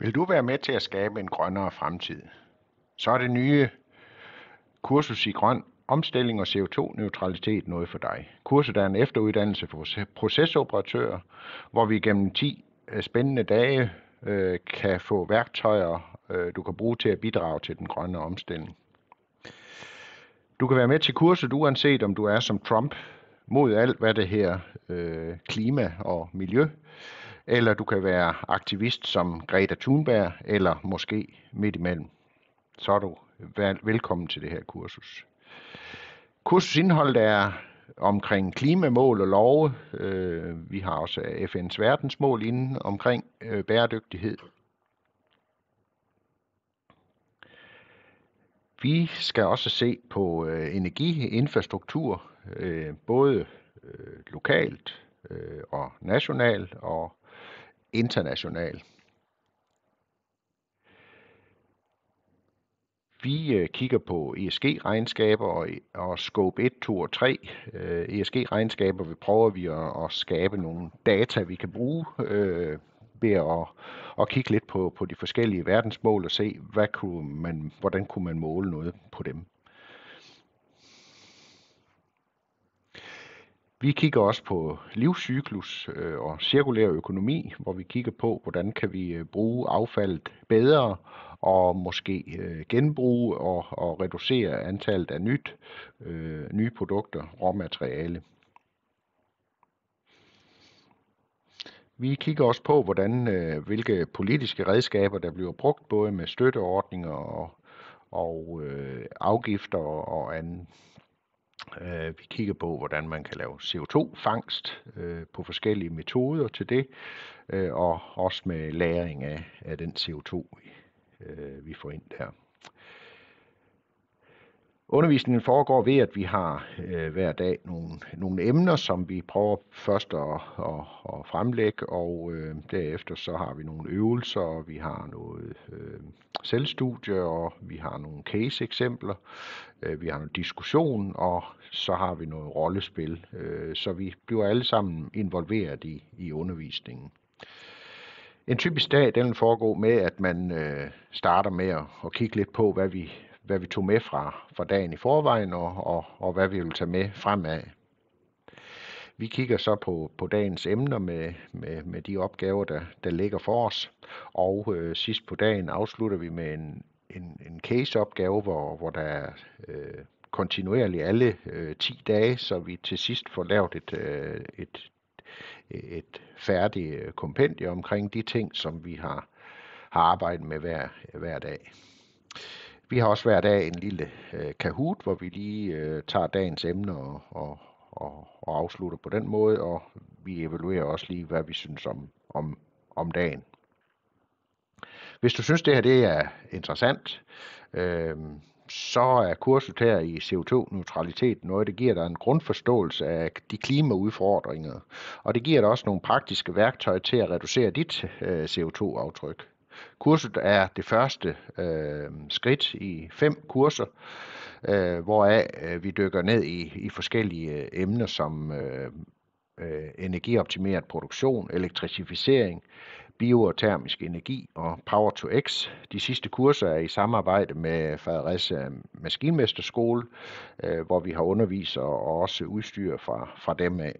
Vil du være med til at skabe en grønnere fremtid? Så er det nye kursus i grøn omstilling og CO2-neutralitet noget for dig. Kurset er en efteruddannelse for procesoperatører, hvor vi gennem 10 spændende dage kan få værktøjer, du kan bruge til at bidrage til den grønne omstilling. Du kan være med til kurset, uanset om du er som Trump mod alt, hvad det her klima og miljø, eller du kan være aktivist som Greta Thunberg, eller måske midt imellem. Så er du velkommen til det her kursus. Kursusindholdet er omkring klimamål og love. Vi har også FN's verdensmål inde omkring bæredygtighed. Vi skal også se på energiinfrastruktur, både lokalt og nationalt og internationalt. Vi kigger på ESG-regnskaber og Scope 1, 2 og 3. ESG-regnskaber prøver vi at skabe nogle data, vi kan bruge ved at kigge lidt på de forskellige verdensmål og se, hvordan kunne man måle noget på dem. Vi kigger også på livscyklus og cirkulær økonomi, hvor vi kigger på, hvordan kan vi bruge affaldet bedre og måske genbruge og reducere antallet af nye produkter, råmateriale. Vi kigger også på, hvilke politiske redskaber, der bliver brugt, både med støtteordninger og afgifter og andet. Vi kigger på, hvordan man kan lave CO2-fangst på forskellige metoder til det, og også med lagring af den CO2, vi får ind der. Undervisningen foregår ved, at vi har hver dag nogle emner, som vi prøver først at fremlægge, og derefter så har vi nogle øvelser, og vi har noget selvstudie, og vi har nogle case-eksempler, vi har en diskussion, og så har vi noget rollespil, så vi bliver alle sammen involveret i undervisningen. En typisk dag, den vil foregå med, at man starter med at kigge lidt på, hvad vi tog med fra dagen i forvejen, og hvad vi vil tage med fremad. Vi kigger så på dagens emner med de opgaver, der ligger for os, og sidst på dagen afslutter vi med en case-opgave, hvor der er kontinuerligt alle 10 dage, så vi til sidst får lavet et færdigt kompendie omkring de ting, som vi har arbejdet med hver dag. Vi har også hver dag en lille Kahoot, hvor vi lige tager dagens emner og afslutter på den måde, og vi evaluerer også lige, hvad vi synes om dagen. Hvis du synes, det her det er interessant, så er kurset her i CO2-neutralitet noget, der giver dig en grundforståelse af de klimaudfordringer, og det giver dig også nogle praktiske værktøjer til at reducere dit CO2-aftryk. Kurset er det første skridt i 5 kurser, hvoraf vi dykker ned i forskellige emner som energioptimeret produktion, elektrificering, biotermisk energi og Power to X. De sidste kurser er i samarbejde med Fredericia Maskinmesterskole, hvor vi har undervisere og også udstyr fra dem af.